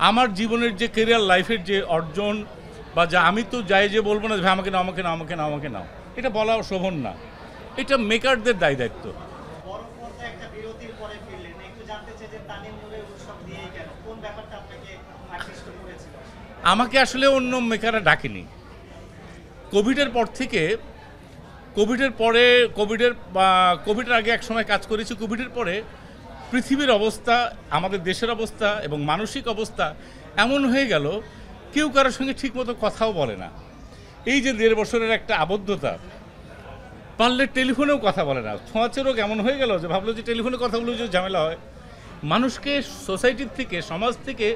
আমার জীবনের যে ক্যারিয়ার লাইফের যে অর্জন বা যা আমি তো যাই যে বলবো না যে ভাই আমাকে নাও আমাকে নাও আমাকে নাও আমাকে নাও, এটা বলা শোভন না। এটা মেকারদের দায় দায়িত্ব। বড় পর্দায় একটা বিরতির পরে ফিরলেন, একটু জানতে চাই যে তামিম নূরের উৎসব দিয়েই কেন, কোন ব্যাপারটা আপনাকে আকৃষ্ট করেছিল? আমাকে আসলে অন্য মেকাররা ডাকেনি। কোভিডের পর থেকে, কোভিডের পরে, কোভিডের আগে এক সময় কাজ করেছি। কোভিডের পরে পৃথিবীর অবস্থা, আমাদের দেশের অবস্থা এবং মানসিক অবস্থা এমন হয়ে গেল, কেউ কারোর সঙ্গে ঠিকমতো কথাও বলে না। এই যে 1.5 বছরের একটা আবদ্ধতা, পারলে টেলিফোনেও কথা বলে না। ছোঁয়াচে রোগ এমন হয়ে গেল যে ভাবলো যে টেলিফোনে কথা বলে যে ঝামেলা হয়। মানুষকে সোসাইটির থেকে, সমাজ থেকে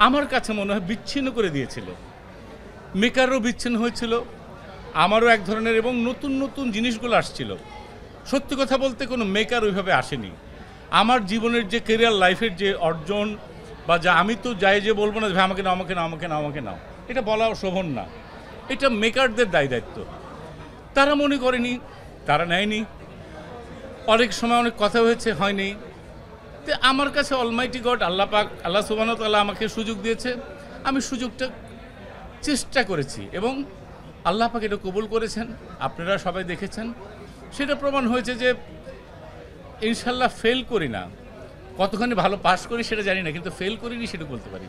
আমার কাছে মনে হয় বিচ্ছিন্ন করে দিয়েছিল। মেকারও বিচ্ছিন্ন হয়েছিল, আমারও এক ধরনের, এবং নতুন নতুন জিনিসগুলো আসছিল। সত্যি কথা বলতে কোনো মেকার ওইভাবে আসেনি। আমার জীবনের যে ক্যারিয়ার লাইফের যে অর্জন বা যা আমি তো যাই যে বলবো না যে ভাই আমাকে নাও আমাকে নাও আমাকে নাও আমাকে নাও, এটা বলা শোভন না। এটা মেকারদের দায় দায়িত্ব। তারা মনে করেনি, তারা নেয়নি। অনেক সময় অনেক কথা হয়েছে, হয়নি। তো আমার কাছে অলমাইটি গড, আল্লাহ পাক, আল্লাহ সুবহানাহু ওয়া তাআলা আমাকে সুযোগ দিয়েছে। আমি সুযোগটা চেষ্টা করেছি এবং আল্লাহ পাক এটা কবুল করেছেন। আপনারা সবাই দেখেছেন, সেটা প্রমাণ হয়েছে যে ইনশাল্লাহ ফেল করি না। কতখানি ভালো পাস করি সেটা জানি না, কিন্তু ফেল করিনি সেটা বলতে পারি।